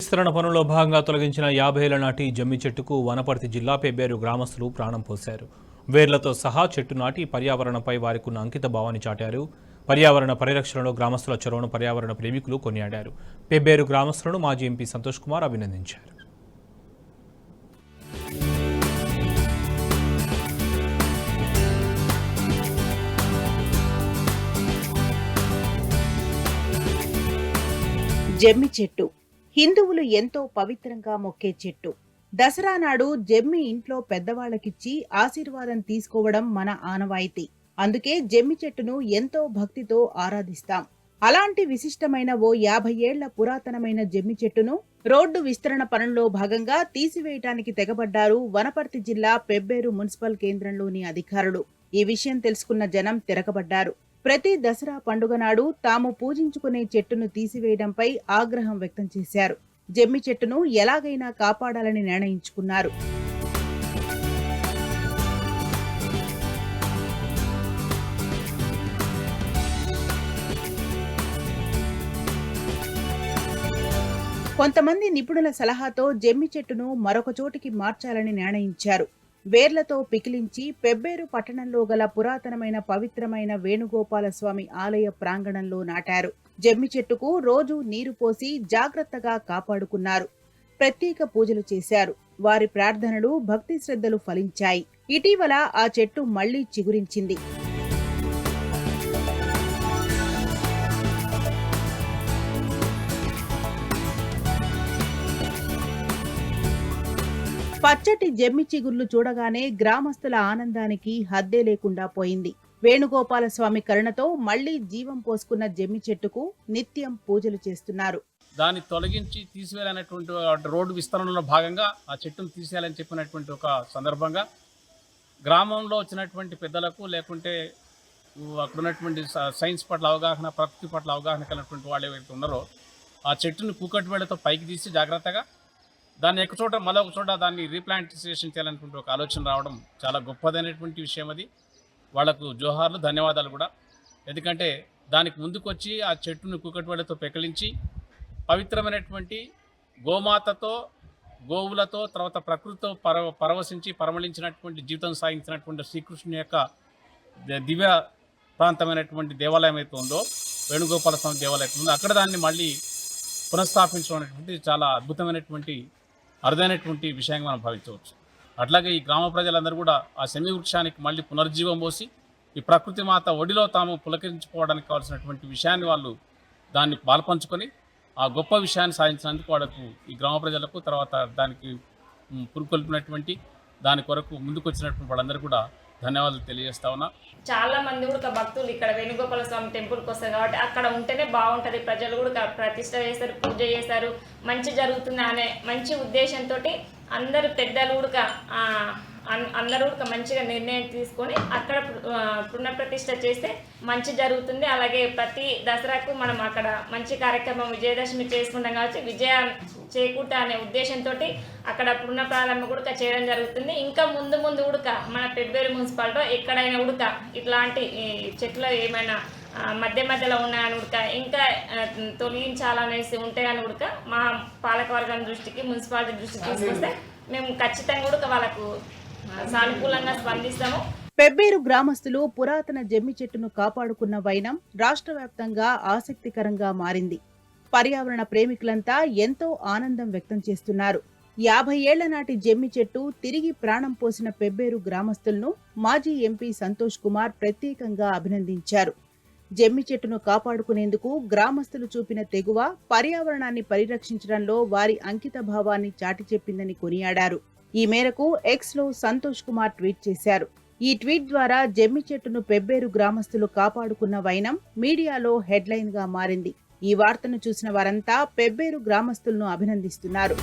విస్తరణ పనుల్లో భాగంగా తొలగించిన 50 ఏళ్ల నాటి జమ్మి చెట్టుకు వనపర్తి జిల్లా పెబ్బేరు గ్రామస్తులు ప్రాణం పోశారు. వేర్లతో సహా చెట్టు నాటి పర్యావరణంపై వారికున్న అంకిత భావాన్ని చాటారు. పర్యావరణ పరిరక్షణలో గ్రామస్తుల చొరవను పర్యావరణ ప్రేమికులు కొనియాడారు. పెబ్బేరు గ్రామస్తులను మాజీ ఎంపీ సంతోష్ కుమార్ అభినందించారు. జమ్మి చెట్టు హిందువులు ఎంతో పవిత్రంగా మొక్కే చెట్టు. దసరా నాడు జమ్మి ఇంట్లో పెద్దవాళ్లకిచ్చి ఆశీర్వాదం తీసుకోవడం మన ఆనవాయితీ. అందుకే జమ్మి చెట్టును ఎంతో భక్తితో ఆరాధిస్తాం. అలాంటి విశిష్టమైన ఓ 50 ఏళ్ల పురాతనమైన జమ్మి చెట్టును రోడ్డు విస్తరణ పనుల్లో భాగంగా తీసివేయటానికి తెగబడ్డారు వనపర్తి జిల్లా పెబ్బేరు మున్సిపల్ కేంద్రంలోని అధికారులు. ఈ విషయం తెలుసుకున్న జనం తిరగబడ్డారు. ప్రతి దసరా పండుగ నాడు తాము పూజించుకునే చెట్టును తీసివేయడంపై ఆగ్రహం వ్యక్తం చేశారు. జమ్మి చెట్టును ఎలాగైనా కాపాడాలని నిర్ణయించుకున్నారు. కొంతమంది నిపుణుల సలహాతో జమ్మి చెట్టును మరొక చోటికి మార్చాలని నిర్ణయించారు. వేర్లతో పికిలించి పెబ్బేరు పట్టణంలో గల పురాతనమైన పవిత్రమైన వేణుగోపాలస్వామి ఆలయ ప్రాంగణంలో నాటారు. జమ్మి చెట్టుకు రోజు నీరు పోసి జాగ్రత్తగా కాపాడుకున్నారు. ప్రత్యేక పూజలు చేశారు. వారి ప్రార్థనలు, భక్తి శ్రద్ధలు ఫలించాయి. ఇటీవల ఆ చెట్టు మళ్లీ చిగురించింది. పచ్చటి జమ్మి చిగుర్లు చూడగానే గ్రామస్తుల ఆనందానికి హద్దే లేకుండా పోయింది. వేణుగోపాలస్వామి కరుణతో మళ్లీ జీవం పోసుకున్న జమ్మి చెట్టుకు నిత్యం పూజలు చేస్తున్నారు. దాన్ని తొలగించి తీసివేయాలనేటువంటి రోడ్డు విస్తరణలో భాగంగా ఆ చెట్టును తీసేయాలని చెప్పినటువంటి ఒక సందర్భంగా గ్రామంలో వచ్చినటువంటి పెద్దలకు, లేకుంటే అక్కడ ఉన్నటువంటి సైన్స్ పట్ల అవగాహన, ప్రకృతి పట్ల అవగాహన కలిగినటువంటి వాళ్ళు ఎవరైతే ఉన్నారో ఆ చెట్టును కూకటి వేళతో పైకి తీసి జాగ్రత్తగా దాన్ని ఒక చోట మరొక చోట దాన్ని రీప్లాంటేషన్ చేయాలనుకుంటే ఒక ఆలోచన రావడం చాలా గొప్పదైనటువంటి విషయం. అది వాళ్లకు జోహార్లు, ధన్యవాదాలు కూడా. ఎందుకంటే దానికి ముందుకొచ్చి ఆ చెట్టును కుకటివేళ్లతో పెకిలించి పవిత్రమైనటువంటి గోమాతతో, గోవులతో, తర్వాత ప్రకృతితో పరవశించి పరమళించినటువంటి జీవితం సాగించినటువంటి శ్రీకృష్ణుని యొక్క దివ్య ప్రాంతమైనటువంటి దేవాలయం అయితే ఉందో, వేణుగోపాల స్వామి దేవాలయం ఉందో, అక్కడ దాన్ని మళ్ళీ పునఃస్థాపించడం అనేటువంటి చాలా అద్భుతమైనటువంటి అరుదైనటువంటి విషయంగా మనం భావించవచ్చు. అట్లాగే ఈ గ్రామ ప్రజలందరూ కూడా ఆ శమీ వృక్షానికి మళ్ళీ పునర్జీవం పోసి ఈ ప్రకృతి మాత ఒడిలో తాము పులకరించుకోవడానికి కావాల్సినటువంటి విషయాన్ని వాళ్ళు దాన్ని పాల్పంచుకొని ఆ గొప్ప విషయాన్ని సాధించినందుకు వాళ్ళకు, ఈ గ్రామ ప్రజలకు, తర్వాత దానికి పురుకొల్పినటువంటి దాని కొరకు ముందుకొచ్చినటువంటి వాళ్ళందరూ కూడా ధన్యవాదాలు తెలియజేస్తా ఉన్నా. చాలా మంది కూడా భక్తులు ఇక్కడ వేణుగోపాల స్వామి టెంపుల్కి వస్తారు కాబట్టి అక్కడ ఉంటేనే బాగుంటుంది. ప్రజలు కూడా ప్రతిష్ట చేస్తారు, పూజ చేస్తారు, మంచి జరుగుతుంది అనే మంచి ఉద్దేశంతో అందరూ పెద్దలు కూడా అందరూ కూడా మంచిగా నిర్ణయం తీసుకొని అక్కడ పునఃప్రతిష్ఠ చేస్తే మంచి జరుగుతుంది. అలాగే ప్రతి దసరాకు మనం అక్కడ మంచి కార్యక్రమం విజయదశమి చేసుకుంటాం కాబట్టి విజయం చేకూట అనే ఉద్దేశంతో అక్కడ పునఃప్రారంభం కూడా చేయడం జరుగుతుంది. ఇంకా ముందు ముందు కూడా మన పెబ్బేరు మున్సిపాలిటీలో ఎక్కడైనా కూడా ఇట్లాంటి చెట్లు ఏమైనా మధ్య మధ్యలో ఉన్నాయని కూడా ఇంకా తొలగించాలనేసి ఉంటే కానీ కూడా మా పాలకవర్గం దృష్టికి, మున్సిపాలిటీ దృష్టికి తీసుకొస్తే మేము ఖచ్చితంగా కూడా వాళ్ళకు సానుకూలంగా స్పందిస్తాము. పెబ్బేరు గ్రామస్తులు పురాతన జమ్మి చెట్టును కాపాడుకున్న వైనం రాష్ట్ర వ్యాప్తంగా ఆసక్తికరంగా మారింది. పర్యావరణ ప్రేమికులంతా ఎంతో ఆనందం వ్యక్తం చేస్తున్నారు. 50 ఏళ్ల నాటి జమ్మి చెట్టు తిరిగి ప్రాణం పోసిన పెబ్బేరు గ్రామస్తులను మాజీ ఎంపీ సంతోష్ కుమార్ ప్రత్యేకంగా అభినందించారు. జమ్మి చెట్టును కాపాడుకునేందుకు గ్రామస్తులు చూపిన తెగువ పర్యావరణాన్ని పరిరక్షించడంలో వారి అంకిత భావాన్ని చాటి చెప్పిందని కొనియాడారు. ఈ మేరకు ఎక్స్ లో సంతోష్ కుమార్ ట్వీట్ చేశారు. ఈ ట్వీట్ ద్వారా జమ్మి చెట్టును పెబ్బేరు గ్రామస్తులు కాపాడుకున్న వైనం మీడియాలో హెడ్లైన్ గా మారింది. ఈ వార్తను చూసిన వారంతా పెబ్బేరు గ్రామస్తులను అభినందిస్తున్నారు.